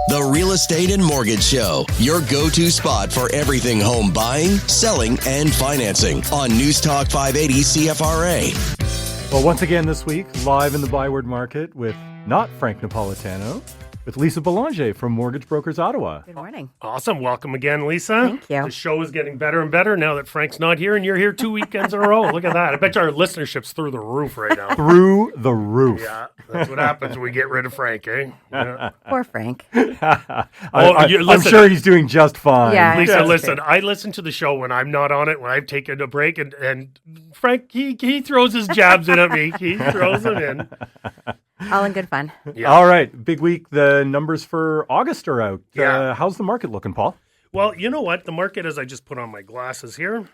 The Real Estate and Mortgage Show, your go-to spot for everything home buying, selling, and financing on News Talk 580 CFRA. Well, once again this week, live in the Byward Market with not Frank Napolitano, with Lisa Boulanger from Mortgage Brokers Ottawa. Good morning. Awesome. Welcome again, Lisa. Thank you. The show is getting better and better now that Frank's not here and you're here 2 weekends in a row. Look at that. I bet you our listenership's through the roof right now. Through the roof. Yeah, that's what happens when we get rid of Frank, eh? Yeah. Poor Frank. I'm sure he's doing just fine. Yeah. Lisa, That's listen, good. I listen to the show when I'm not on it, when I've taken a break, and Frank, he throws his jabs in at me. He throws them in. All in good fun. Yeah. All right, big week. The numbers for August are out. Yeah. How's the market looking, Paul? Well, you know what? The market, as I just put on my glasses here,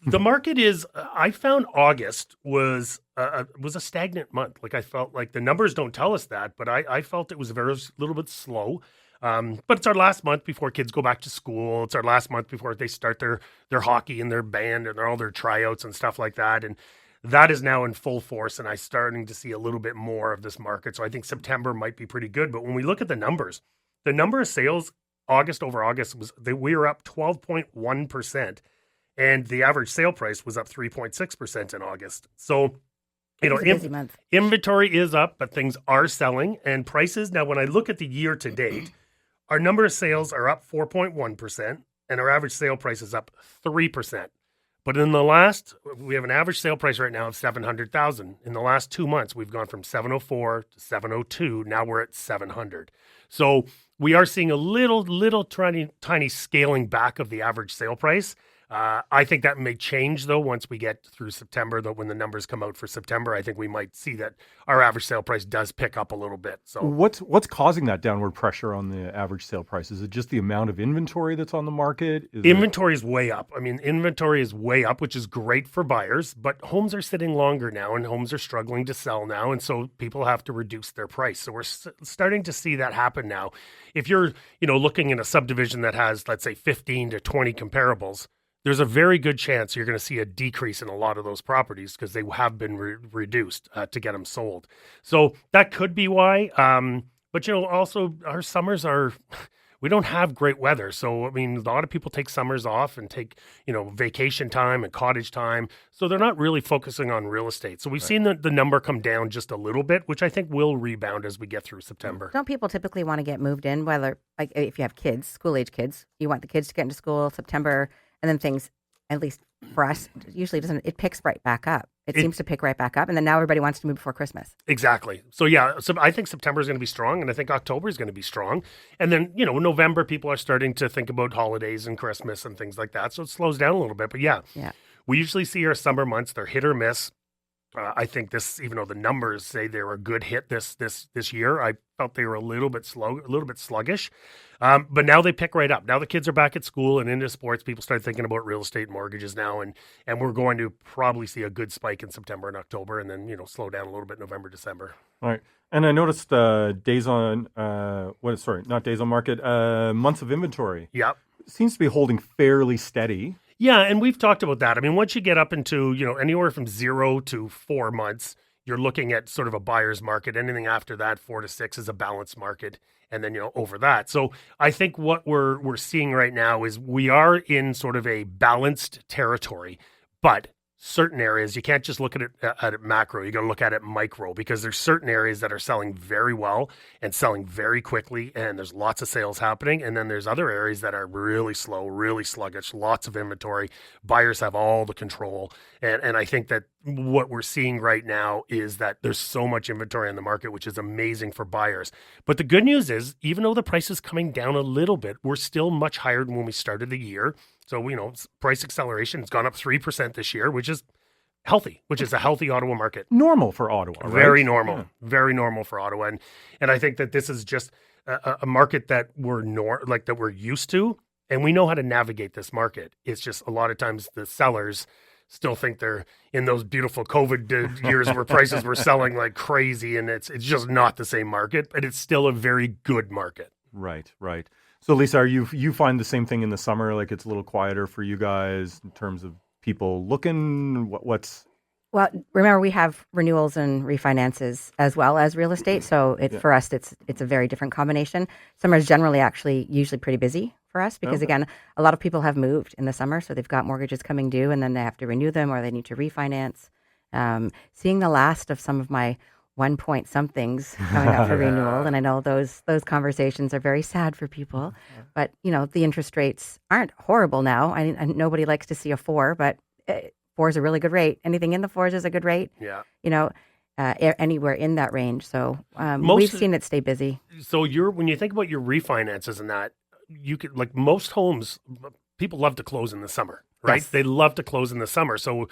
the market is, I found August was a stagnant month. Like I felt like the numbers don't tell us that, but I felt it was a little bit slow. But it's our last month before kids go back to school. It's our last month before they start their hockey and their band and all their tryouts and stuff like that. And that is now in full force, and I'm starting to see a little bit more of this market. So I think September might be pretty good. But when we look at the number of sales, August over August, we were up 12.1%, and the average sale price was up 3.6% in August. So, It was a busy month. inventory is up, but things are selling, and prices. Now, when I look at the year to date, our number of sales are up 4.1%, and our average sale price is up 3%. But we have an average sale price right now of $700,000. In the last 2 months, we've gone from 704 to 702. Now we're at 700. So we are seeing a little tiny scaling back of the average sale price. I think that may change, though, once we get through September, though, when the numbers come out for September. I think we might see that our average sale price does pick up a little bit. So What's causing that downward pressure on the average sale price? Is it just the amount of inventory that's on the market? inventory is way up. I mean, inventory is way up, which is great for buyers, but homes are sitting longer now and homes are struggling to sell now. And so people have to reduce their price. So we're starting to see that happen now. If you're, looking in a subdivision that has, let's say, 15 to 20 comparables, there's a very good chance you're going to see a decrease in a lot of those properties because they have been reduced to get them sold. So that could be why. But, also our summers we don't have great weather. So, I mean, a lot of people take summers off and take, vacation time and cottage time. So they're not really focusing on real estate. So we've seen the number come down just a little bit, which I think will rebound as we get through September. Don't people typically want to get moved in, whether, like, if you have kids, school-age kids, you want the kids to get into school September, and then things, at least for us, usually it picks right back up. It seems to pick right back up, and then now everybody wants to move before Christmas. Exactly. So, so I think September is going to be strong, and I think October is going to be strong. And then, November, people are starting to think about holidays and Christmas and things like that. So it slows down a little bit. But we usually see our summer months, they're hit or miss. I think this, even though the numbers say they were a good hit this year, I felt they were a little bit sluggish. But now they pick right up. Now the kids are back at school and into sports. People start thinking about real estate mortgages now, and we're going to probably see a good spike in September and October, and then slow down a little bit November, December. All right. And I noticed not days on market, months of inventory. Yep. Seems to be holding fairly steady. Yeah, and we've talked about that. I mean, once you get up into, anywhere from 0 to 4 months, you're looking at sort of a buyer's market. Anything after that, 4 to 6 is a balanced market. And then, over that. So I think what we're seeing right now is we are in sort of a balanced territory, but certain areas, you can't just look at it macro. You got to look at it micro, because there's certain areas that are selling very well and selling very quickly, and there's lots of sales happening. And then there's other areas that are really slow, really sluggish, lots of inventory. Buyers have all the control. And I think that what we're seeing right now is that there's so much inventory in the market, which is amazing for buyers. But the good news is, even though the price is coming down a little bit, we're still much higher than when we started the year. So, price acceleration has gone up 3% this year, which is healthy, which is a healthy Ottawa market. Normal for Ottawa, right? Very normal, very normal for Ottawa. And I think that this is just a market that we're used to, and we know how to navigate this market. It's just a lot of times the sellers still think they're in those beautiful COVID years where prices were selling like crazy, and it's just not the same market, but it's still a very good market. Right. So, Lisa, you find the same thing in the summer? Like it's a little quieter for you guys in terms of people looking? What's Well, remember we have renewals and refinances as well as real estate. So for us, it's a very different combination. Summer is generally actually usually pretty busy for us because again, a lot of people have moved in the summer, so they've got mortgages coming due, and then they have to renew them or they need to refinance. Seeing the last of some of my 1 point somethings coming up for renewal, and I know those conversations are very sad for people. But the interest rates aren't horrible now. I nobody likes to see a 4, but 4 is a really good rate. Anything in the 4s is a good rate. Yeah. Anywhere in that range. So we've seen it stay busy. So when you think about your refinances and that, you could, like most homes, people love to close in the summer, right? Yes. They love to close in the summer. So,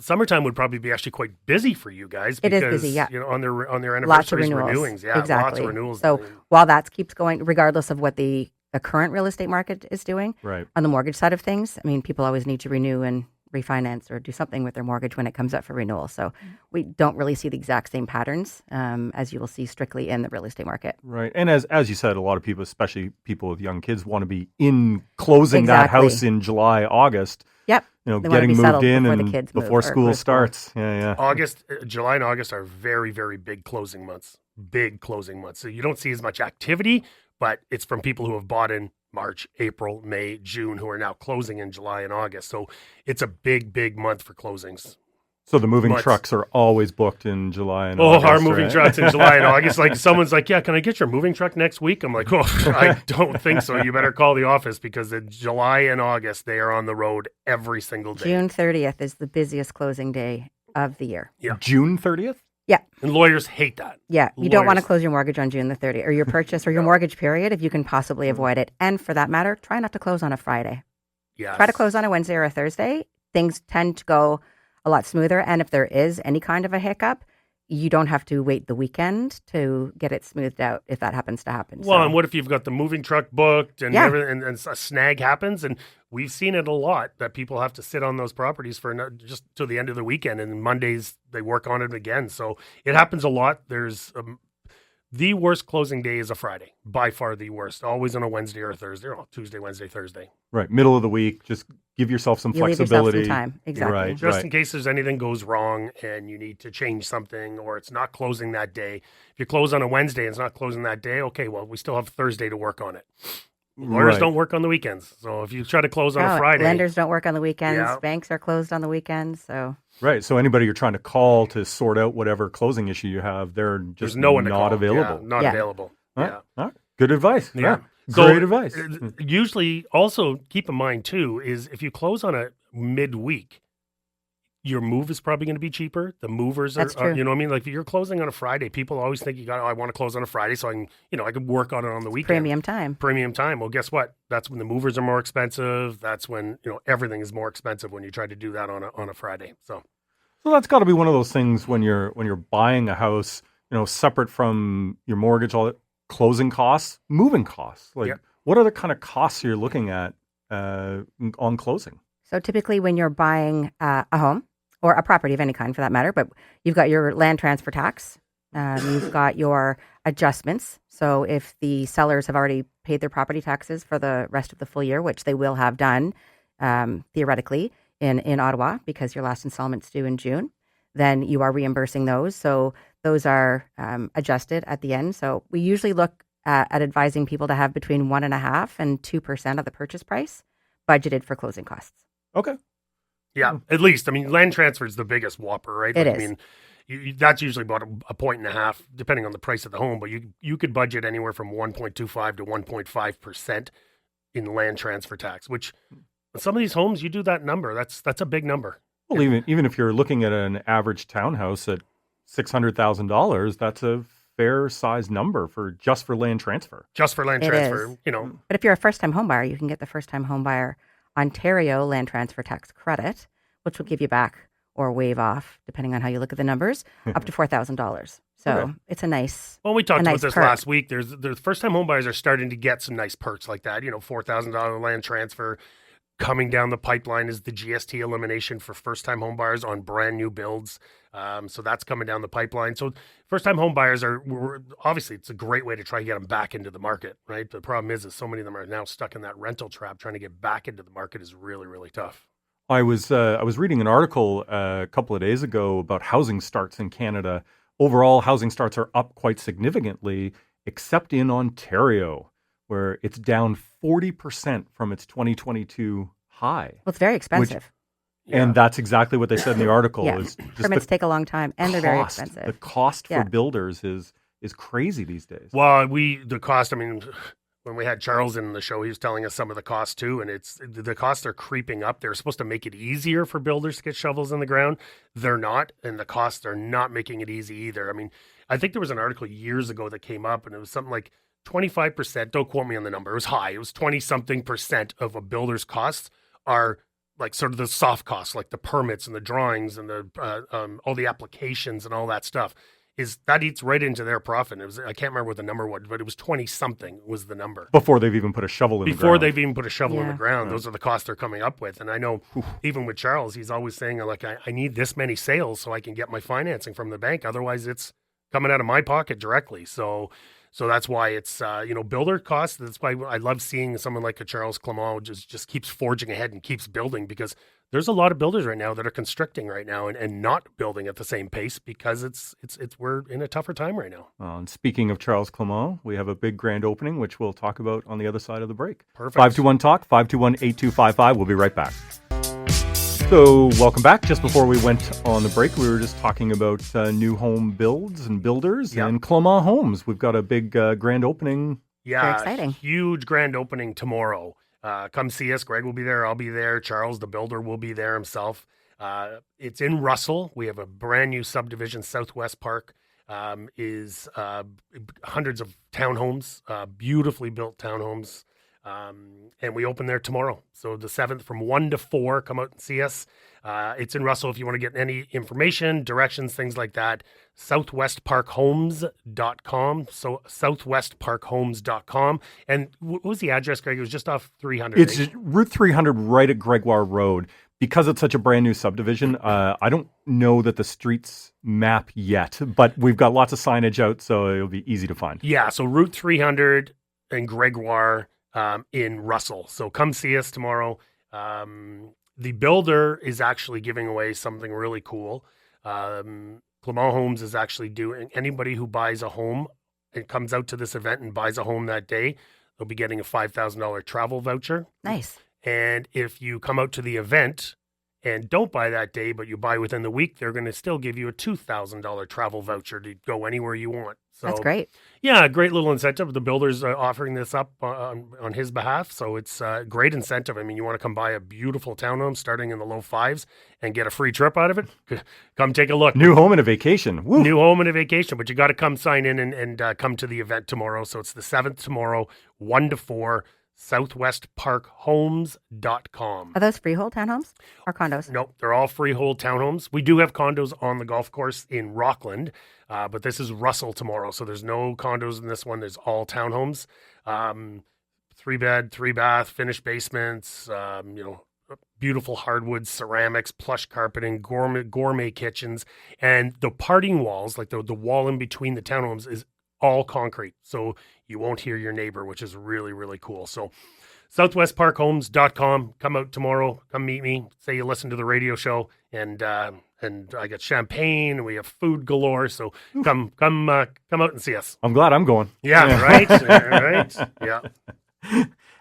summertime would probably be actually quite busy for you guys. It because, is busy, yeah. On their anniversaries, Lots of renewals. renewings. Yeah, exactly. Lots of renewals. So while that keeps going, regardless of what the current real estate market is doing, Right. on the mortgage side of things, I mean, people always need to renew and refinance or do something with their mortgage when it comes up for renewal. So we don't really see the exact same patterns as you will see strictly in the real estate market. Right. And as you said, a lot of people, especially people with young kids, want to be in closing that house in July, August. Yep. They want to getting be moved settled in before the and kids move before or school starts. Yeah. July and August are very, very big closing months. Big closing months. So you don't see as much activity, but it's from people who have bought in March, April, May, June, who are now closing in July and August. So it's a big, big month for closings. So the moving trucks are always booked in July and August. Our moving trucks in July and August. Like someone's like, yeah, can I get your moving truck next week? I'm like, I don't think so. You better call the office because in July and August, they are on the road every single day. June 30th is the busiest closing day of the year. Yeah. June 30th? Yeah. And lawyers hate that. Yeah. You don't want to close your mortgage on June the 30th or your purchase or your mortgage period if you can possibly avoid it. And for that matter, try not to close on a Friday. Yes. Try to close on a Wednesday or a Thursday. Things tend to go a lot smoother. And if there is any kind of a hiccup, you don't have to wait the weekend to get it smoothed out if that happens to happen. Well, and what if you've got the moving truck booked and everything, and a snag happens? And we've seen it a lot that people have to sit on those properties for just till the end of the weekend, and Mondays they work on it again. So it happens a lot. There's the worst closing day is a Friday, by far the worst. Always on a Wednesday or a Thursday, or Tuesday, Wednesday, Thursday. Right, middle of the week. Just give yourself some flexibility. Leave yourself some time. Exactly. Right, Just in case there's anything goes wrong and you need to change something or it's not closing that day. If you close on a Wednesday and it's not closing that day, okay, well, we still have Thursday to work on it. Lawyers don't work on the weekends. So if you try to close on a Friday. Lenders don't work on the weekends. Banks are closed on the weekends. So Right. So anybody you're trying to call to sort out whatever closing issue you have, they're just no one not available. Yeah, not available. All right. Good advice. Yeah. Great advice. Usually also keep in mind too is if you close on a midweek, your move is probably going to be cheaper. The movers That's are, true. you know what I mean? Like if you're closing on a Friday, people always think I want to close on a Friday so I can, I can work on it on the weekend. Premium time. Well, guess what? That's when the movers are more expensive. That's when, everything is more expensive when you try to do that on a Friday. So that's got to be one of those things when you're buying a house, separate from your mortgage, all that closing costs, moving costs. Like what other kind of costs you're looking at on closing? So typically when you're buying a home or a property of any kind for that matter, but you've got your land transfer tax, you've got your adjustments. So if the sellers have already paid their property taxes for the rest of the full year, which they will have done theoretically in Ottawa because your last installment's due in June, then you are reimbursing those. So those are adjusted at the end. So we usually look at advising people to have between 1.5% and 2% of the purchase price budgeted for closing costs. Okay. Yeah, at least. I mean, land transfer is the biggest whopper, right? It is. I mean, that's usually about a 1.5%, depending on the price of the home. But you could budget anywhere from 1.25 to 1.5% in land transfer tax. Which some of these homes, you do that number. That's a big number. Well, even if you're looking at an average townhouse at $600,000, that's a fair size number for land transfer. Just for land transfer, But if you're a first-time home buyer, you can get the first-time home buyer Ontario land transfer tax credit, which will give you back or waive off, depending on how you look at the numbers, up to $4,000. So it's a nice. Well, we talked about this perk. last week. There's first-time home buyers are starting to get some nice perks like that. $4,000 land transfer. Coming down the pipeline is the GST elimination for first-time home buyers on brand new builds. So that's coming down the pipeline. So first-time home buyers obviously it's a great way to try to get them back into the market, right? The problem is so many of them are now stuck in that rental trap. Trying to get back into the market is really, really tough. I was reading an article a couple of days ago about housing starts in Canada. Overall, housing starts are up quite significantly, except in Ontario, where it's down 40% from its 2022 high. Well, it's very expensive. And that's exactly what they said in the article. Yeah. Is just Permits take a long time, and they're very expensive. The cost Yeah. for builders is crazy these days. Well, the cost, I mean, when we had Charles in the show, he was telling us some of the costs too, and the costs are creeping up. They're supposed to make it easier for builders to get shovels in the ground. They're not, and the costs are not making it easy either. I mean, I think there was an article years ago that came up, and it was something like 25%, don't quote me on the number, it was high. It was 20-something% of a builder's costs are like sort of the soft costs, like the permits and the drawings and the all the applications and all that stuff. That eats right into their profit. I can't remember what the number was, but it was 20-something was the number. Before they've even put a shovel in the ground. Before they've even put a shovel in the Yeah. ground. Those are the costs they're coming up with. And I know even with Charles, he's always saying, like, I need this many sales so I can get my financing from the bank. Otherwise, it's coming out of my pocket directly. So that's why it's, builder costs. That's why I love seeing someone like a Charles Clement just keeps forging ahead and keeps building, because there's a lot of builders right now that are constricting right now and not building at the same pace because we're in a tougher time right now. And speaking of Charles Clement, we have a big grand opening, which we'll talk about on the other side of the break. Perfect. 521-TALK, 521-8255. We'll be right back. So welcome back. Just before we went on the break, we were just talking about new home builds and builders and Clement Homes. We've got a big grand opening. Yeah, Very exciting. Huge grand opening tomorrow. Come see us. Greg will be there. I'll be there. Charles, the builder, will be there himself. It's in Russell. We have a brand new subdivision. Southwest Park is hundreds of townhomes, beautifully built townhomes. And we open there tomorrow. So the 7th from 1 to 4, come out and see us. It's in Russell. If you want to get any information, directions, things like that, southwestparkhomes.com. So southwestparkhomes.com. And what was the address, Greg? It was just off 300. It's just Route 300 right at Gregoire Road. Because it's such a brand new subdivision, I don't know that the streets map yet, but we've got lots of signage out, so it'll be easy to find. Yeah, so Route 300 and Gregoire in Russell. So come see us tomorrow. The builder is actually giving away something really cool. Clement Homes is actually doing, anybody who buys a home and comes out to this event and buys a home that day, they'll be getting a $5,000 travel voucher. Nice. And if you come out to the event and don't buy that day, but you buy within the week, they're going to still give you a $2,000 travel voucher to go anywhere you want. So That's great. Yeah, great little incentive. The builder's offering this up on his behalf, so it's a great incentive. I mean, you want to come buy a beautiful townhome starting in the low fives and get a free trip out of it? Come take a look. New home and a vacation. Woo. New home and a vacation, but you got to come sign in and come to the event tomorrow. So it's the 7th tomorrow, 1 to 4. southwestparkhomes.com. Are those freehold townhomes or condos? Nope, they're all freehold townhomes. We do have condos on the golf course in Rockland, but this is Russell tomorrow, so there's no condos in this one. There's all townhomes, 3-bed, 3-bath, finished basements, beautiful hardwood ceramics, plush carpeting, gourmet kitchens, and the parting walls, like the wall in between the townhomes, is all concrete, so you won't hear your neighbor, which is really, really cool. So southwestparkhomes.com. Come out tomorrow. Come meet me. Say you listen to the radio show, and I got champagne, and we have food galore. So come out and see us. I'm glad I'm going. Yeah. Right. Right. Yeah.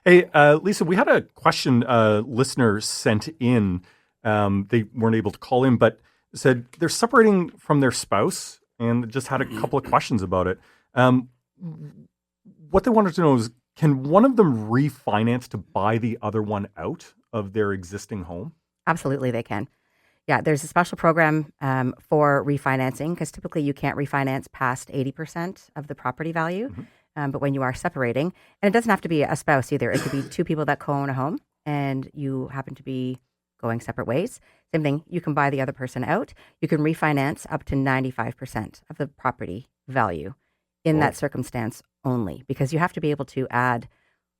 Hey, Lisa, we had a question listener sent in. They weren't able to call in, but said they're separating from their spouse and just had a couple of questions about it. What they wanted to know is, can one of them refinance to buy the other one out of their existing home? Absolutely, they can. Yeah, there's a special program for refinancing, because typically you can't refinance past 80% of the property value. Mm-hmm. But when you are separating, and it doesn't have to be a spouse either. It could be two people that co-own a home and you happen to be going separate ways. Same thing, you can buy the other person out. You can refinance up to 95% of the property value in that circumstance only, because you have to be able to add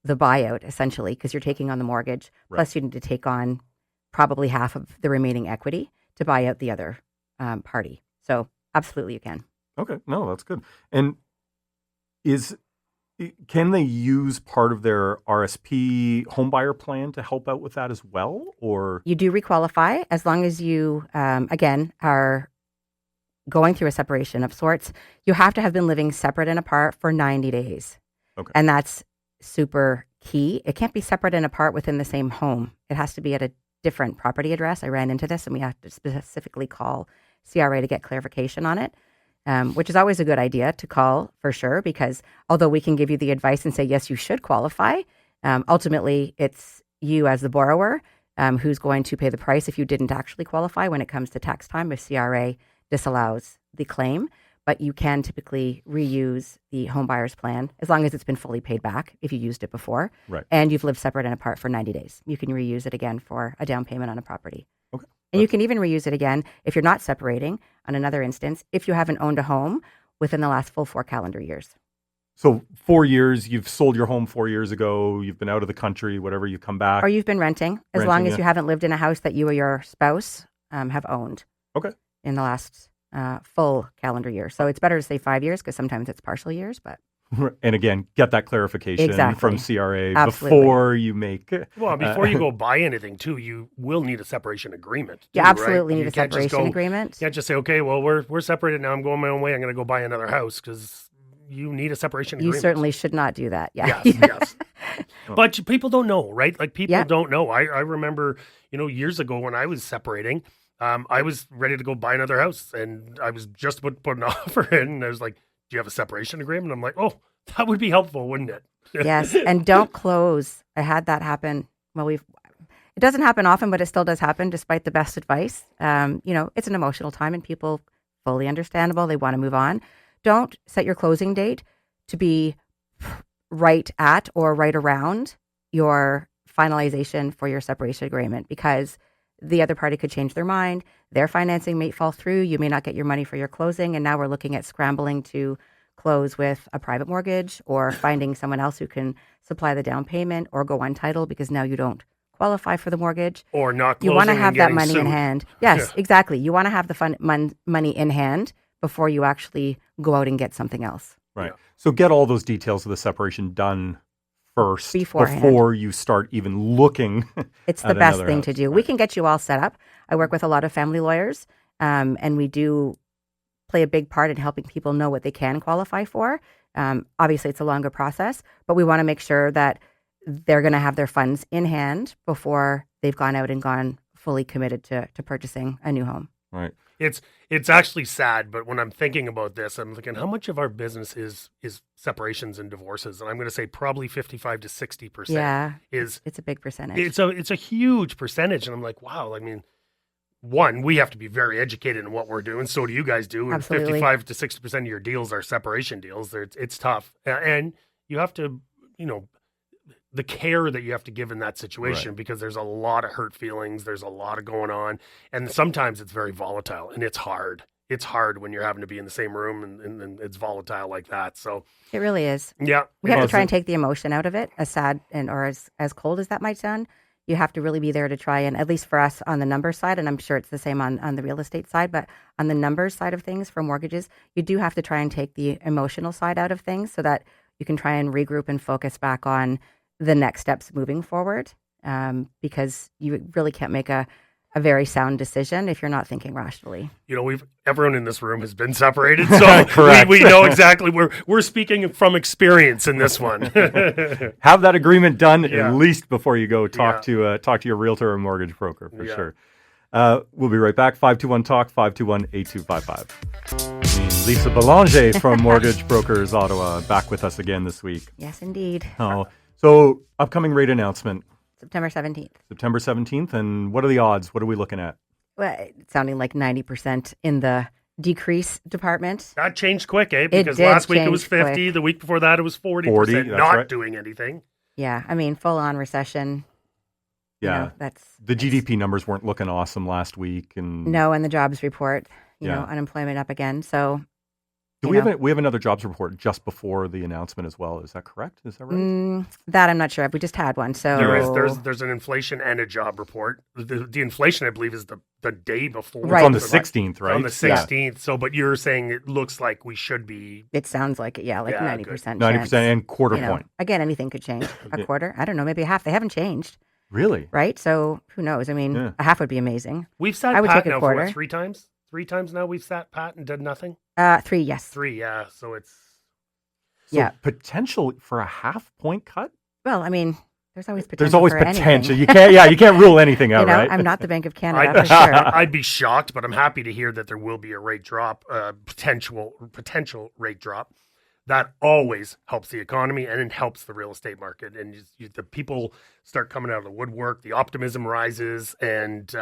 the buyout essentially, because you're taking on the mortgage, plus you need to take on probably half of the remaining equity to buy out the other party. So absolutely you can. Okay, no, that's good. And is Can they use part of their RSP homebuyer plan to help out with that as well? Or You do requalify as long as you, again, are going through a separation of sorts. You have to have been living separate and apart for 90 days. Okay. And that's super key. It can't be separate and apart within the same home. It has to be at a different property address. I ran into this, and we have to specifically call CRA to get clarification on it, which is always a good idea to call for sure, because although we can give you the advice and say, yes, you should qualify, ultimately it's you as the borrower who's going to pay the price if you didn't actually qualify when it comes to tax time if CRA disallows the claim. But you can typically reuse the home buyer's plan as long as it's been fully paid back if you used it before. Right. And you've lived separate and apart for 90 days. You can reuse it again for a down payment on a property. Okay. And you can even reuse it again if you're not separating on another instance, if you haven't owned a home within the last full 4 calendar years. So 4 years, you've sold your home 4 years ago, you've been out of the country, whatever, you come back. Or you've been renting, as long as you haven't lived in a house that you or your spouse have owned. Okay. In the last full calendar year. So it's better to say 5 years because sometimes it's partial years, but. And again, get that clarification Exactly. from CRA Absolutely. before you make. Well, before you go buy anything, too, you will need a separation agreement. You too, absolutely right? need You a can't just separation go- agreement. You can't just say, okay, well, we're separated now. I'm going my own way. I'm going to go buy another house because you need a separation You agreement. certainly should not do that. Yeah. Yes, yes. But people don't know, right? Like people Yeah. don't know. I remember, years ago when I was separating, I was ready to go buy another house and I was just about to put an offer in and I was like, do you have a separation agreement? I'm like, oh, that would be helpful, wouldn't it? Yes. And don't close. I had that happen. Well, it doesn't happen often, but it still does happen despite the best advice. It's an emotional time and people fully understandable. They want to move on. Don't set your closing date to be right at or right around your finalization for your separation agreement, because the other party could change their mind. Their financing may fall through. You may not get your money for your closing. And now we're looking at scrambling to close with a private mortgage or finding someone else who can supply the down payment or go on title because now you don't qualify for the mortgage. Or not closing. You want to and have that getting money in sued. hand. Yes, Yeah. exactly. You want to have the money in hand before you actually go out and get something else. Right. Yeah. So get all those details of the separation done first Beforehand. before you start even looking. It's at the best another thing house. to do. Right. We can get you all set up. I work with a lot of family lawyers, and we do play a big part in helping people know what they can qualify for. Obviously, it's a longer process, but we want to make sure that they're going to have their funds in hand before they've gone out and gone fully committed to purchasing a new home. Right. It's actually sad, but when I'm thinking about this, I'm thinking how much of our business is separations and divorces, and I'm going to say probably 55 to 60%. Yeah, is it's a big percentage. it's a huge percentage, and I'm like, wow. I mean, one, we have to be very educated in what we're doing. So do you guys do? And Absolutely. 55 to 60% of your deals are separation deals. It's tough, and you have to, the care that you have to give in that situation, Right. because there's a lot of hurt feelings. There's a lot of going on. And sometimes it's very volatile and it's hard. It's hard when you're having to be in the same room and it's volatile like that. So It really is. yeah, We have Well, to try so- and take the emotion out of it, as sad or as cold as that might sound. You have to really be there to try and, at least for us on the numbers side, and I'm sure it's the same on the real estate side, but on the numbers side of things for mortgages, you do have to try and take the emotional side out of things so that you can try and regroup and focus back on the next steps moving forward, because you really can't make a very sound decision if you're not thinking rationally. everyone in this room has been separated, so Correct. we know exactly. We're speaking from experience in this one. Have that agreement done Yeah. at least before you go talk Yeah. to your realtor or mortgage broker for Yeah. sure. We'll be right back. 521-TALK, 521-8255. Lisa Boulanger from Mortgage Brokers Ottawa back with us again this week. Yes, indeed. Oh, so upcoming rate announcement, September 17th. September 17th. And what are the odds? What are we looking at? Well, it's sounding like 90% in the decrease department. That changed quick, Because did last week it was change quick. 50. The week before that it was 40%. 40, that's not right. doing anything. Yeah, I mean, full on recession. Yeah. That's The GDP numbers weren't looking awesome last week. And No, and the jobs report, Yeah. unemployment up again. So We have another jobs report just before the announcement as well. Is that correct? Is that right? That I'm not sure. We just had one. So there's an inflation and a job report. The inflation, I believe, is the day before. Right. It's on the 16th, right? On the 16th. So, but you're saying it looks like we should be. It sounds like it. Yeah, like 90%. 90% and quarter point. Again, anything could change. A quarter. I don't know. Maybe a half. They haven't changed. Really? Right. So who knows? I mean, a half would be amazing. We've sat pat now for 3 times. 3 times now we've sat pat and done nothing. 3, yes. 3, yeah. So it's potential for a half point cut. Well, I mean, there's always potential. There's always for potential. Anything. You can't rule anything out, right? I'm not the Bank of Canada for sure. I'd be shocked, but I'm happy to hear that there will be a rate drop, potential rate drop. That always helps the economy and it helps the real estate market. And the people start coming out of the woodwork. The optimism rises, and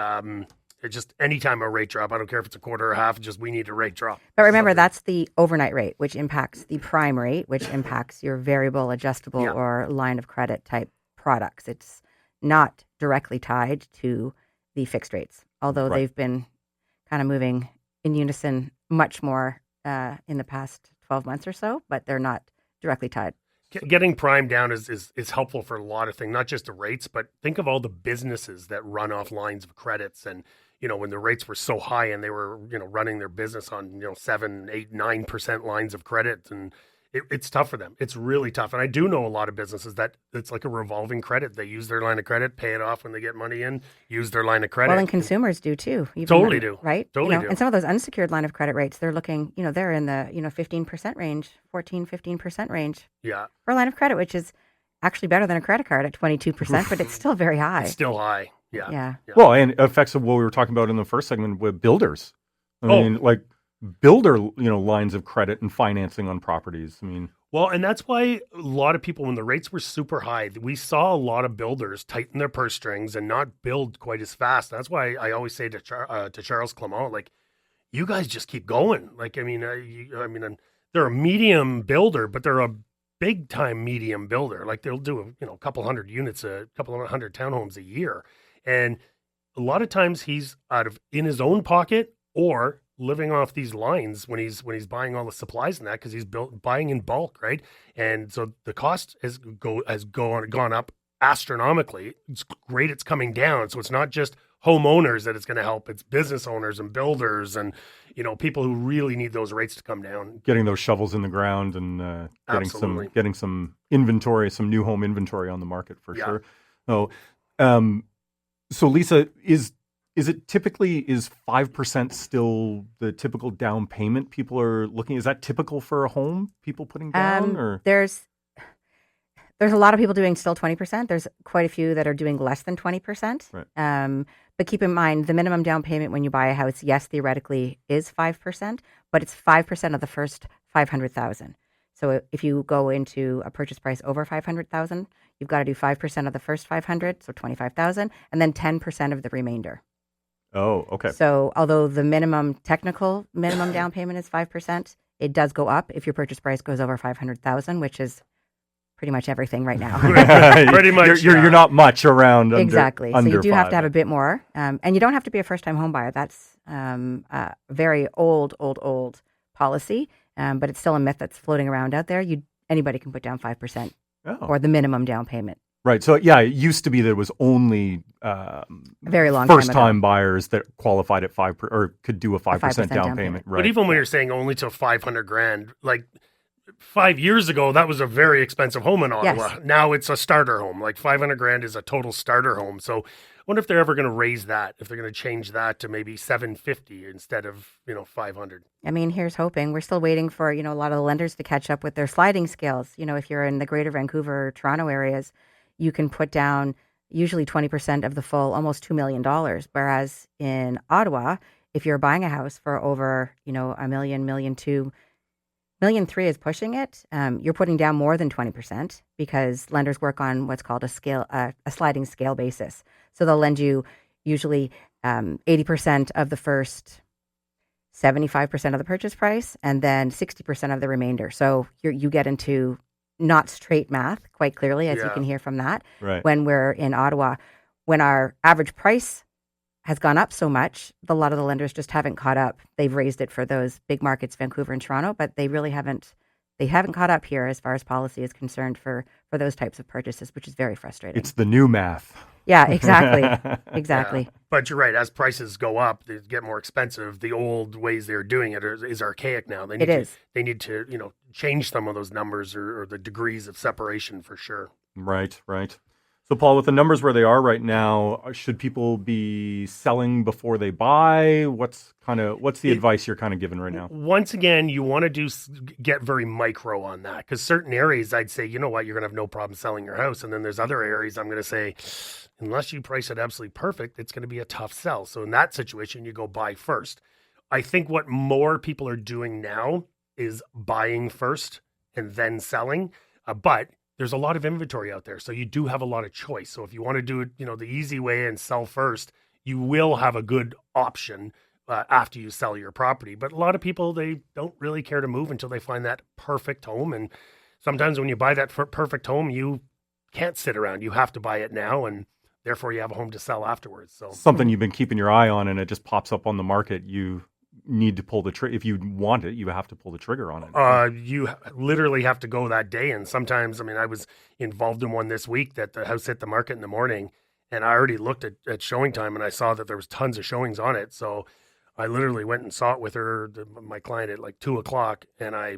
it just anytime a rate drop, I don't care if it's a quarter or a half, just we need a rate drop. But remember, that's the overnight rate, which impacts the prime rate, which impacts your variable, adjustable, or line of credit type products. It's not directly tied to the fixed rates, although they've been kind of moving in unison much more in the past 12 months or so, but they're not directly tied. Getting prime down is helpful for a lot of things, not just the rates, but think of all the businesses that run off lines of credits. And, when the rates were so high and they were, running their business on, 7, 8, 9% lines of credit, and it's tough for them. It's really tough. And I do know a lot of businesses that it's like a revolving credit. They use their line of credit, pay it off when they get money in, use their line of credit. Well, and consumers do too. Totally do. Right? Totally do. And some of those unsecured line of credit rates, they're looking, they're in the, 15% range, 14, 15% range. Yeah. For a line of credit, which is actually better than a credit card at 22%, but it's still very high. It's still high. Yeah. Well, and effects of what we were talking about in the first segment with builders. I mean, like builder, lines of credit and financing on properties. I mean, well, and that's why a lot of people, when the rates were super high, we saw a lot of builders tighten their purse strings and not build quite as fast. That's why I always say to Charles Clement, like, you guys just keep going. Like, they're a medium builder, but they're a big time medium builder. Like, they'll do a couple hundred units, a couple of hundred townhomes a year. And a lot of times he's in his own pocket or living off these lines when he's buying all the supplies and that, because he's buying in bulk, right? And so the cost has gone up astronomically. It's great it's coming down. So it's not just homeowners that it's going to help. It's business owners and builders and people who really need those rates to come down. Getting those shovels in the ground and getting some inventory, some new home inventory on the market for sure. So Lisa, is it typically, is 5% still the typical down payment people are looking? Is that typical for a home, people putting down? Or there's a lot of people doing still 20%. There's quite a few that are doing less than 20%. Right. But keep in mind, the minimum down payment when you buy a house, yes, theoretically is 5%, but it's 5% of the first $500,000. So if you go into a purchase price over $500,000, you've got to do 5% of the first $500,000, so $25,000, and then 10% of the remainder. Oh, okay. So although the technical minimum down payment is 5%, it does go up if your purchase price goes over $500,000, which is pretty much everything right now. Pretty much. You're not much around. Exactly. Under so you do 5. have to have a bit more, and you don't have to be a first-time home buyer. That's a very old policy. But it's still a myth that's floating around out there. Anybody can put down 5% or the minimum down payment. Right. So, it used to be that it was only very long first-time buyers that qualified at 5% or could do a 5% down payment. Right. But even when you're saying only to $500,000, like 5 years ago, that was a very expensive home in Ottawa. Yes. Now it's a starter home. Like $500,000 is a total starter home. So I wonder if they're ever going to raise that, if they're going to change that to maybe $750,000 instead of, $500,000. I mean, here's hoping. We're still waiting for, a lot of the lenders to catch up with their sliding scales. If you're in the greater Vancouver, Toronto areas, you can put down usually 20% of the full, almost $2 million. Whereas in Ottawa, if you're buying a house for over, $1 million, $1.2 million, $1.3 million is pushing it. You're putting down more than 20% because lenders work on what's called a sliding scale basis. So they'll lend you usually 80% of the first 75% of the purchase price and then 60% of the remainder. So you get into not straight math quite clearly, as you can hear from that. Right. When we're in Ottawa, when our average price has gone up so much, a lot of the lenders just haven't caught up. They've raised it for those big markets, Vancouver and Toronto, but they really haven't. They haven't caught up here as far as policy is concerned for those types of purchases, which is very frustrating. It's the new math. Yeah, exactly. Exactly. Yeah. But you're right. As prices go up, they get more expensive. The old ways they're doing it is archaic now. They need to change some of those numbers or the degrees of separation for sure. Right. So, Paul, with the numbers where they are right now, should people be selling before they buy? What's the advice you're kind of giving right now? Once again, you want to get very micro on that, because certain areas I'd say, you know what, you're going to have no problem selling your house. And then there's other areas I'm going to say, unless you price it absolutely perfect, it's going to be a tough sell. So in that situation, you go buy first. I think what more people are doing now is buying first and then selling. But there's a lot of inventory out there. So you do have a lot of choice. So if you want to do it, the easy way and sell first, you will have a good option after you sell your property. But a lot of people, they don't really care to move until they find that perfect home. And sometimes when you buy that perfect home, you can't sit around. You have to buy it now, and therefore you have a home to sell afterwards. So something you've been keeping your eye on, and it just pops up on the market. You need to pull the trigger. If you want it, you have to pull the trigger on it. You literally have to go that day. And sometimes, I was involved in one this week that the house hit the market in the morning, and I already looked at showing time, and I saw that there was tons of showings on it. So I literally went and saw it with my client at like 2:00, and I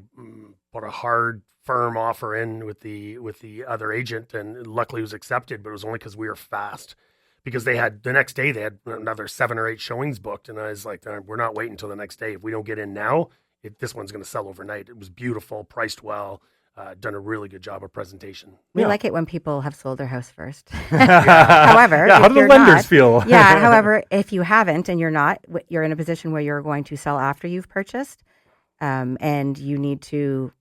put a hard, firm offer in with the other agent, and luckily it was accepted, but it was only because we were fast. Because the next day they had another 7 or 8 showings booked. And I was like, we're not waiting until the next day. If we don't get in now, this one's going to sell overnight. It was beautiful, priced well, done a really good job of presentation. We like it when people have sold their house first. However, how do the lenders feel? However, if you haven't and you're in a position where you're going to sell after you've purchased, and you need to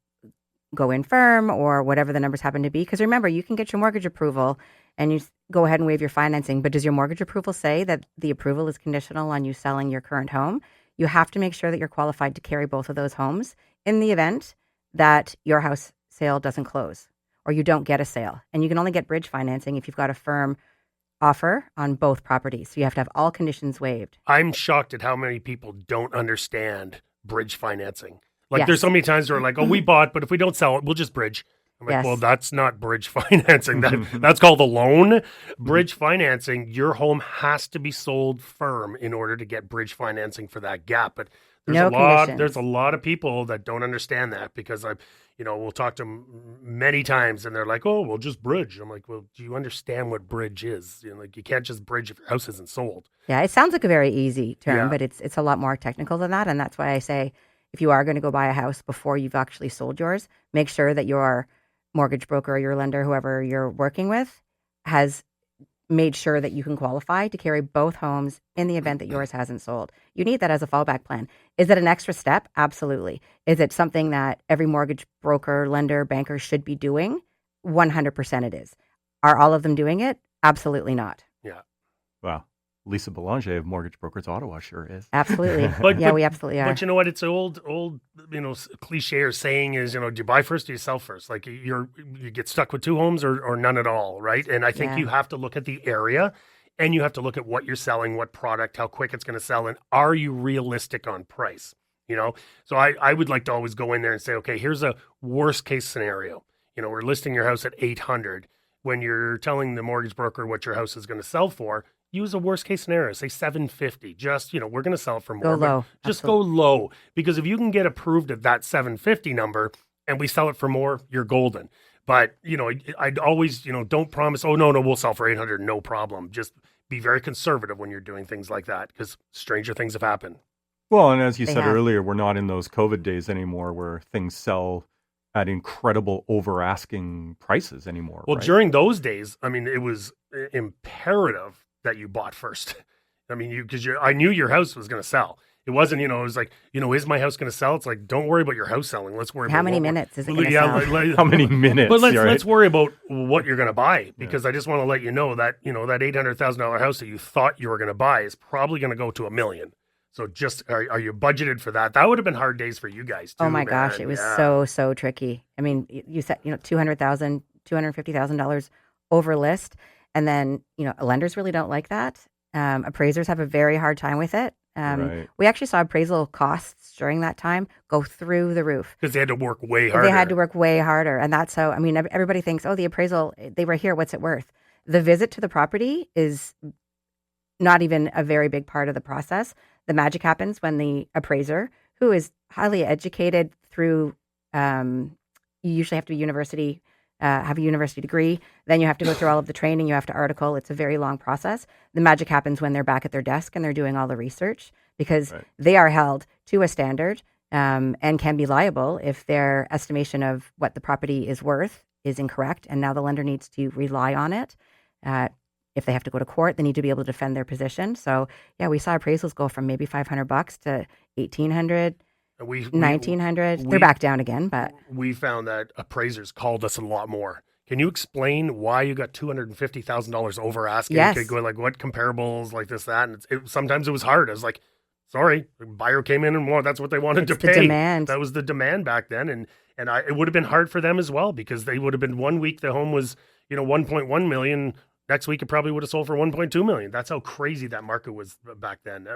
go in firm or whatever the numbers happen to be. Because remember, you can get your mortgage approval and you go ahead and waive your financing. But does your mortgage approval say that the approval is conditional on you selling your current home? You have to make sure that you're qualified to carry both of those homes in the event that your house sale doesn't close or you don't get a sale. And you can only get bridge financing if you've got a firm offer on both properties. So you have to have all conditions waived. I'm shocked at how many people don't understand bridge financing. There's so many times where like, oh, we bought, but if we don't sell it, we'll just bridge. I'm like, well, that's not bridge financing. That's called a loan. Bridge financing, your home has to be sold firm in order to get bridge financing for that gap. But there's a lot of people that don't understand that, because we'll talk to them many times and they're like, oh, we'll just bridge. I'm like, well, do you understand what bridge is? You can't just bridge if your house isn't sold. Yeah, it sounds like a very easy term, but it's a lot more technical than that. And that's why I say, if you are going to go buy a house before you've actually sold yours, make sure that your mortgage broker or your lender, whoever you're working with, has made sure that you can qualify to carry both homes in the event that yours hasn't sold. You need that as a fallback plan. Is it an extra step? Absolutely. Is it something that every mortgage broker, lender, banker should be doing? 100% it is. Are all of them doing it? Absolutely not. Yeah. Wow. Lisa Boulanger of Mortgage Brokers Ottawa sure is. Absolutely. We absolutely are. But you know what? It's an old cliche or saying is, do you buy first or do you sell first? Like you get stuck with 2 homes or none at all, right? And I think you have to look at the area, and you have to look at what you're selling, what product, how quick it's going to sell, and are you realistic on price? So I would like to always go in there and say, okay, here's a worst case scenario. We're listing your house at $800. When you're telling the mortgage broker what your house is going to sell for, use a worst case scenario, say $750. Just, we're going to sell it for more. Go low. Just go low. Because if you can get approved at that $750 number and we sell it for more, you're golden. But, I'd always, don't promise, oh, no, we'll sell for $800, no problem. Just be very conservative when you're doing things like that, because stranger things have happened. Well, and as you said earlier, we're not in those COVID days anymore where things sell at incredible over-asking prices anymore. Well, right? During those days, it was imperative that you bought first. Because I knew your house was going to sell. It wasn't, it was like, is my house going to sell? It's like, don't worry about your house selling. Let's worry about how many minutes is it going to sell? How many minutes? But let's worry about what you're going to buy, because I just want to let you know that, that $800,000 house that you thought you were going to buy is probably going to go to $1 million. So just, are you budgeted for that? That would have been hard days for you guys too. Oh my gosh, it was so tricky. You said, $200,000, $250,000 over list. And then, lenders really don't like that. Appraisers have a very hard time with it. Right. We actually saw appraisal costs during that time go through the roof. Because they had to work way harder. They had to work way harder. And that's how, I mean, everybody thinks, oh, the appraisal, they were here, what's it worth? The visit to the property is not even a very big part of the process. The magic happens when the appraiser, who is highly educated through, you usually have to be have a university degree. Then you have to go through all of the training. You have to article. It's a very long process. The magic happens when they're back at their desk and they're doing all the research, because they are held to a standard and can be liable if their estimation of what the property is worth is incorrect. And now the lender needs to rely on it. If they have to go to court, they need to be able to defend their position. So yeah, we saw appraisals go from maybe $500 to $1,800. 1900. They're back down again, but we found that appraisers called us a lot more. Can you explain why you got $250,000 over asking? Yes. Go like what comparables like this, that, and sometimes it was hard. I was like, sorry, the buyer came in and that's what they wanted to pay. The demand. That was the demand back then, and it would have been hard for them as well, because they would have been 1 week the home was 1.1 million. Next week it probably would have sold for 1.2 million. That's how crazy that market was back then.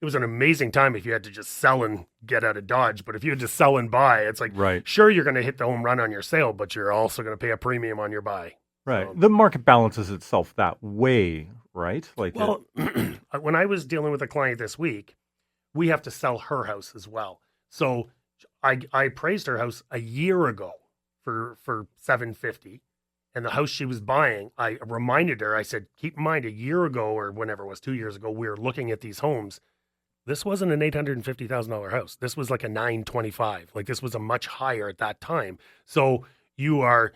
It was an amazing time if you had to just sell and get out of Dodge. But if you had to sell and buy, it's like, sure, you're going to hit the home run on your sale, but you're also going to pay a premium on your buy. Right. The market balances itself that way, right? When I was dealing with a client this week, we have to sell her house as well. So I appraised her house a year ago for $750. And the house she was buying, I reminded her, I said, keep in mind, a year ago or whenever it was, 2 years ago, we were looking at these homes. This wasn't an $850,000 house. This was like a $925,000. Like, this was a much higher at that time. So you're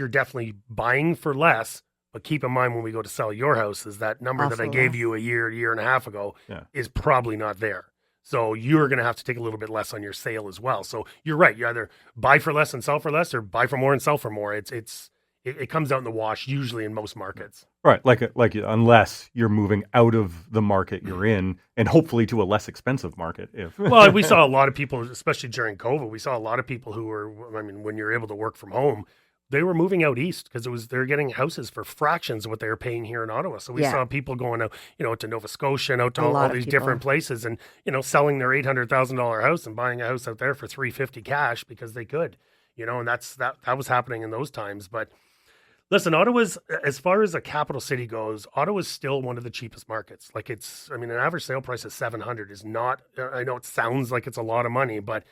definitely buying for less, but keep in mind when we go to sell your house is that number Also that I gave you a year and a half ago is probably not there. So you're going to have to take a little bit less on your sale as well. So you're right. You either buy for less and sell for less, or buy for more and sell for more. It comes out in the wash usually in most markets. Right. Like unless you're moving out of the market you're in and hopefully to a less expensive market. Well, we saw a lot of people, especially during COVID, we saw a lot of people who were, when you're able to work from home, they were moving out east because they're getting houses for fractions of what they were paying here in Ottawa. So we saw people going out, to Nova Scotia and out to all these different places and, selling their $800,000 house and buying a house out there for $350 cash because they could, and that was happening in those times. But listen, Ottawa's, as far as a capital city goes, Ottawa's still one of the cheapest markets. Like an average sale price of $700 is not, I know it sounds like it's a lot of money, but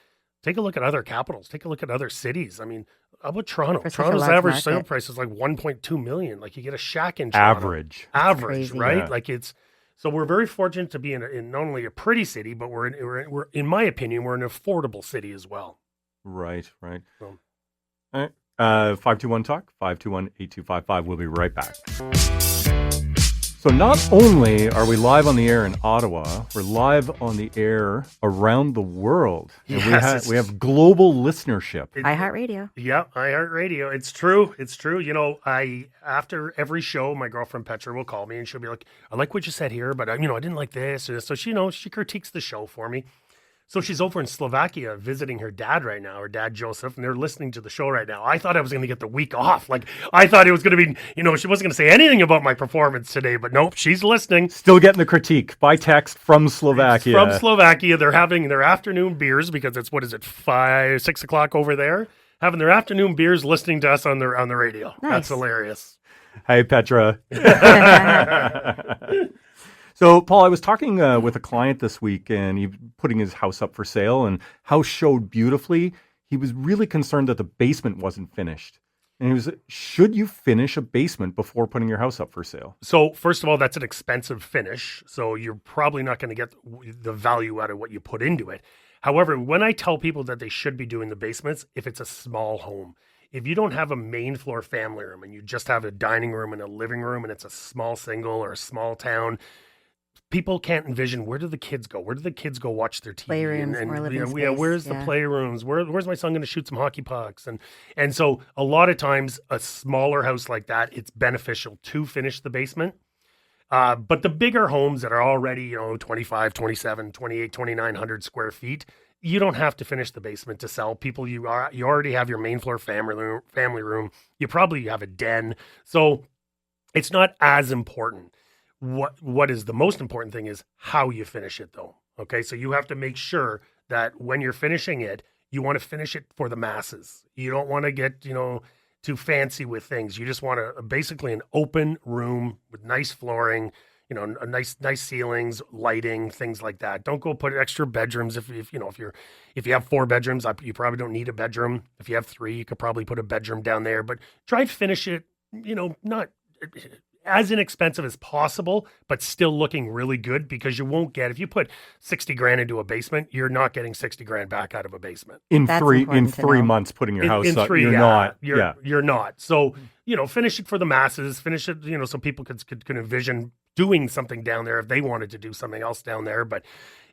take a look at other capitals. Take a look at other cities. How about Toronto? Toronto's average sale price is like $1.2 million. Like, you get a shack in Toronto. Average, right? Yeah. Like, so we're very fortunate to be in not only a pretty city, but we're in my opinion, we're an affordable city as well. Right. So. All right. 521-TALK, 521-8255. We'll be right back. So not only are we live on the air in Ottawa, we're live on the air around the world. And we have global listenership. iHeartRadio. Yeah, iHeartRadio. It's true. After every show, my girlfriend Petra will call me and she'll be like, I like what you said here, but I didn't like this. So she critiques the show for me. So she's over in Slovakia visiting her dad right now, her dad Joseph, and they're listening to the show right now. I thought I was going to get the week off. Like, I thought it was going to be, she wasn't going to say anything about my performance today, but nope, she's listening. Still getting the critique by text from Slovakia. From Slovakia. They're having their afternoon beers because it's, 5, 6 o'clock over there, having their afternoon beers listening to us on the radio. Nice. That's hilarious. Hey, Petra. So, Paul, I was talking with a client this week, and he was putting his house up for sale, and house showed beautifully. He was really concerned that the basement wasn't finished. And he was, should you finish a basement before putting your house up for sale? So, first of all, that's an expensive finish, so you're probably not going to get the value out of what you put into it. However, when I tell people that they should be doing the basements, if it's a small home, if you don't have a main floor family room and you just have a dining room and a living room and it's a small single or a small town, people can't envision, where do the kids go? Where do the kids go watch their TV? Playrooms or living space. Where's the playrooms? Where's my son going to shoot some hockey pucks? And so a lot of times a smaller house like that, it's beneficial to finish the basement. But the bigger homes that are already, 25, 27, 28, 2,900 square feet, you don't have to finish the basement to sell. People, you already have your main floor family room. You probably have a den. So it's not as important. What is the most important thing is how you finish it, though. Okay, so you have to make sure that when you're finishing it, you want to finish it for the masses. You don't want to get, too fancy with things. You just want basically an open room with nice flooring, a nice ceilings, lighting, things like that. Don't go put extra bedrooms. If you have 4 bedrooms, you probably don't need a bedroom. If you have 3, you could probably put a bedroom down there. But try and finish it, not as inexpensive as possible, but still looking really good, because you won't get, if you put 60 grand into a basement, you're not getting 60 grand back out of a basement. In 3 months putting your house up, you're not. So, finish it for the masses, finish it, so people could envision doing something down there if they wanted to do something else down there. But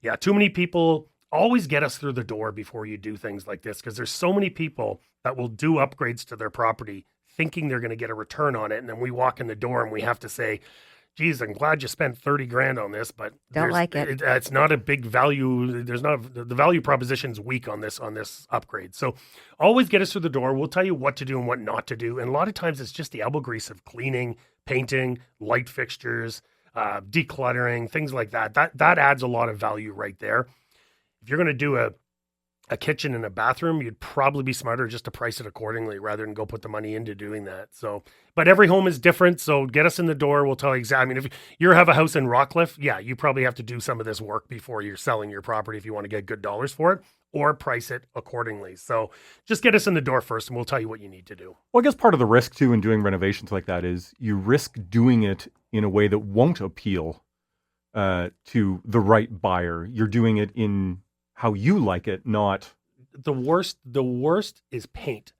yeah, too many people always get us through the door before you do things like this, because there's so many people that will do upgrades to their property thinking they're going to get a return on it. And then we walk in the door and we have to say, geez, I'm glad you spent 30 grand on this, but don't like it. It's not a big value. The value proposition is weak on this upgrade. So always get us through the door. We'll tell you what to do and what not to do. And a lot of times it's just the elbow grease of cleaning, painting, light fixtures, decluttering, things like that. That adds a lot of value right there. If you're going to do a kitchen and a bathroom, you'd probably be smarter just to price it accordingly rather than go put the money into doing that. So, but every home is different. So get us in the door. We'll tell you exactly. I mean, if you have a house in Rockcliffe, yeah, you probably have to do some of this work before you're selling your property if you want to get good dollars for it, or price it accordingly. So just get us in the door first and we'll tell you what you need to do. Well, I guess part of the risk too in doing renovations like that is you risk doing it in a way that won't appeal to the right buyer. You're doing it in how you like it, not... The worst is paint.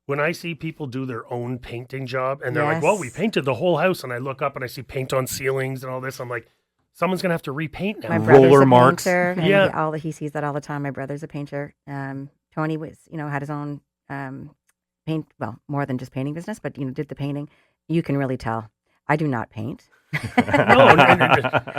When I see people do their own painting job and they're like, well, we painted the whole house, and I look up and I see paint on ceilings and all this, I'm like, someone's going to have to repaint now. My brother's Roller a marks. painter, and he sees that all the time. My brother's a painter. Tony was, had his own paint, well, more than just painting business, but, did the painting. You can really tell. I do not paint. No,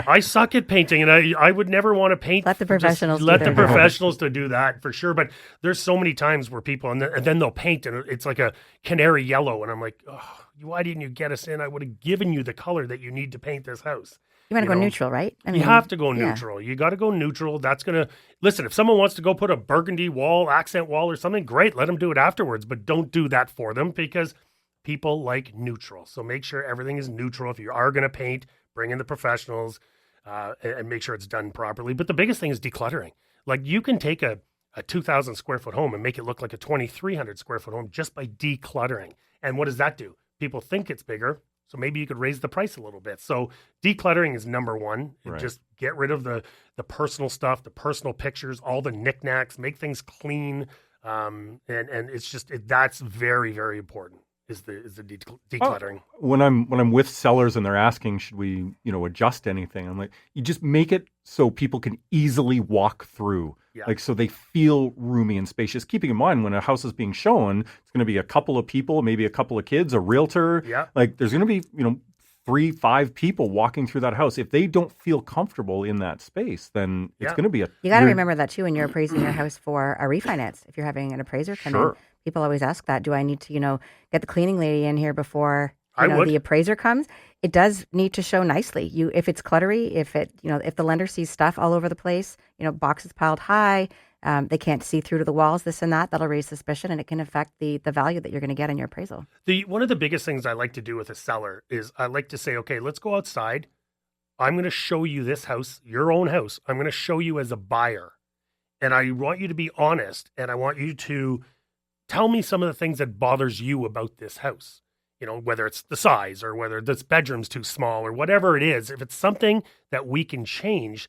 I suck at painting, and I would never want to paint. Let the professionals to do that for sure. But there's so many times where people, and then they'll paint, and it's like a canary yellow, and I'm like, oh, why didn't you get us in? I would have given you the color that you need to paint this house. You want to go neutral, right? I mean, you have to go neutral. You got to go neutral. That's going to, listen, if someone wants to go put a burgundy wall, accent wall or something, great. Let them do it afterwards. But don't do that for them, because people like neutral. So make sure everything is neutral. If you are going to paint, bring in the professionals and make sure it's done properly. But the biggest thing is decluttering. Like, you can take a 2,000 square foot home and make it look like a 2,300 square foot home just by decluttering. And what does that do? People think it's bigger. So maybe you could raise the price a little bit. So decluttering is number one. Right. Just get rid of the personal stuff, the personal pictures, all the knickknacks, make things clean. And it's just, that's very, very important. Is the decluttering. When I'm with sellers and they're asking, should we, adjust anything? I'm like, you just make it so people can easily walk through, like, so they feel roomy and spacious. Keeping in mind, when a house is being shown, it's going to be a couple of people, maybe a couple of kids, a realtor. Yeah. Like, there's going to be, 3-5 people walking through that house. If they don't feel comfortable in that space, then it's going to be You got to remember that too when you're appraising your house for a refinance. If you're having an appraiser come in, people always ask that. Do I need to, get the cleaning lady in here before the appraiser comes? It does need to show nicely. If it's cluttery, if the lender sees stuff all over the place, boxes piled high, they can't see through to the walls, this and that, that'll raise suspicion, and it can affect the value that you're going to get in your appraisal. One of the biggest things I like to do with a seller is I like to say, okay, let's go outside. I'm going to show you this house, your own house. I'm going to show you as a buyer. And I want you to be honest, and I want you to tell me some of the things that bothers you about this house. Whether it's the size or whether this bedroom's too small or whatever it is. If it's something that we can change,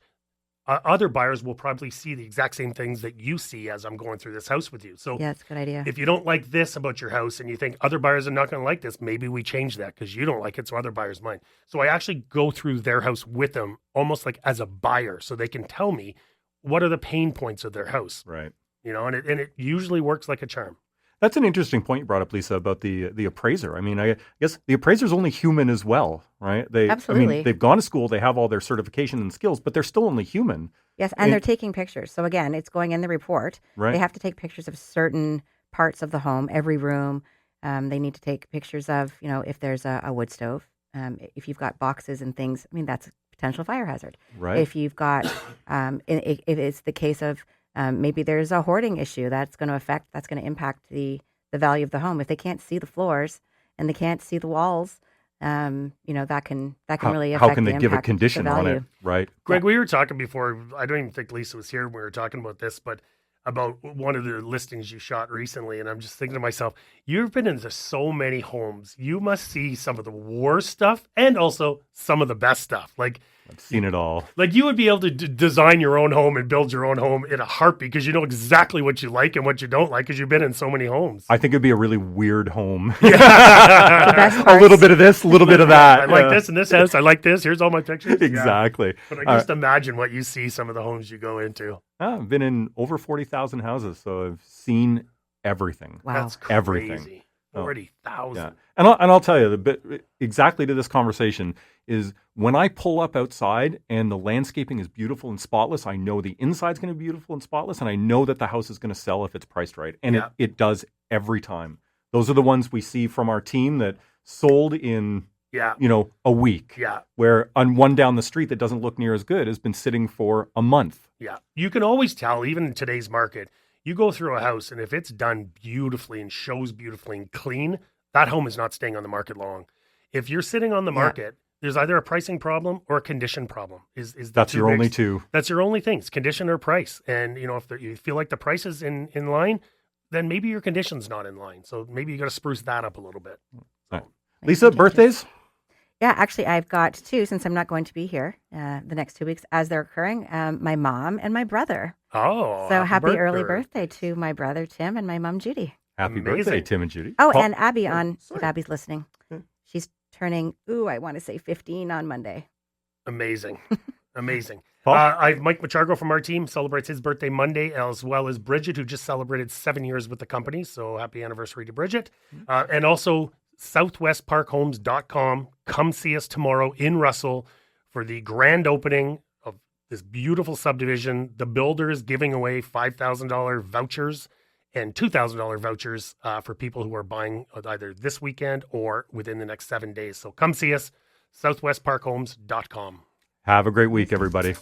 other buyers will probably see the exact same things that you see as I'm going through this house with you. So yeah, that's a good idea. If you don't like this about your house and you think other buyers are not going to like this, maybe we change that because you don't like it, so other buyers might. So I actually go through their house with them almost like as a buyer, so they can tell me what are the pain points of their house. Right. And it usually works like a charm. That's an interesting point you brought up, Lisa, about the appraiser. I mean, I guess the appraiser's only human as well, right? Absolutely. I mean, they've gone to school, they have all their certification and skills, but they're still only human. Yes, and they're taking pictures. So again, it's going in the report. Right. They have to take pictures of certain parts of the home, every room. They need to take pictures of, if there's a wood stove. if you've got boxes and things, I mean, that's a potential fire hazard. Right. If you've got, if it's the case of maybe there's a hoarding issue that's going to impact the value of the home. If they can't see the floors and they can't see the walls, that can really affect how can the they give a impact, condition the on value. it? Right. Greg, we were talking before. I don't even think Lisa was here when we were talking about this, but about one of the listings you shot recently. And I'm just thinking to myself, you've been into so many homes. You must see some of the worst stuff and also some of the best stuff. Like, I've seen it all. Like you would be able to design your own home and build your own home in a heartbeat because you know exactly what you like and what you don't like because you've been in so many homes. I think it'd be a really weird home. best A little bit of this, a little bit of that. I like this in this house. I like this. Here's all my pictures. Exactly. Yeah. But I just imagine what you see some of the homes you go into. I've been in over 40,000 houses, so I've seen everything. Wow. That's crazy. Everything. 40,000. Yeah. And I'll tell you, exactly to this conversation is when I pull up outside and the landscaping is beautiful and spotless, I know the inside's going to be beautiful and spotless, and I know that the house is going to sell if it's priced right. And it does every time. Those are the ones we see from our team that sold in a week. Yeah. Where on one down the street that doesn't look near as good has been sitting for a month. Yeah. You can always tell, even in today's market, you go through a house and if it's done beautifully and shows beautifully and clean, that home is not staying on the market long. If you're sitting on the market, there's either a pricing problem or a condition problem. That's your only two. That's your only things, condition or price. And if you feel like the price is in line, then maybe your condition's not in line. So maybe you got to spruce that up a little bit. Right. Lisa, birthdays? Yeah, actually, I've got two since I'm not going to be here the next 2 weeks as they're occurring. My mom and my brother. Oh, so happy early birthday to my brother Tim and my mom Judy. Happy birthday, Tim and Judy. Oh, and Abby if Abby's listening. She's turning, I want to say 15 on Monday. Amazing. Amazing. Paul? Mike Machargo from our team celebrates his birthday Monday, as well as Bridget, who just celebrated 7 years with the company. So happy anniversary to Bridget. And also southwestparkhomes.com. Come see us tomorrow in Russell for the grand opening of this beautiful subdivision. The builder is giving away $5,000 vouchers and $2,000 vouchers for people who are buying either this weekend or within the next 7 days. So come see us, southwestparkhomes.com. Have a great week, everybody.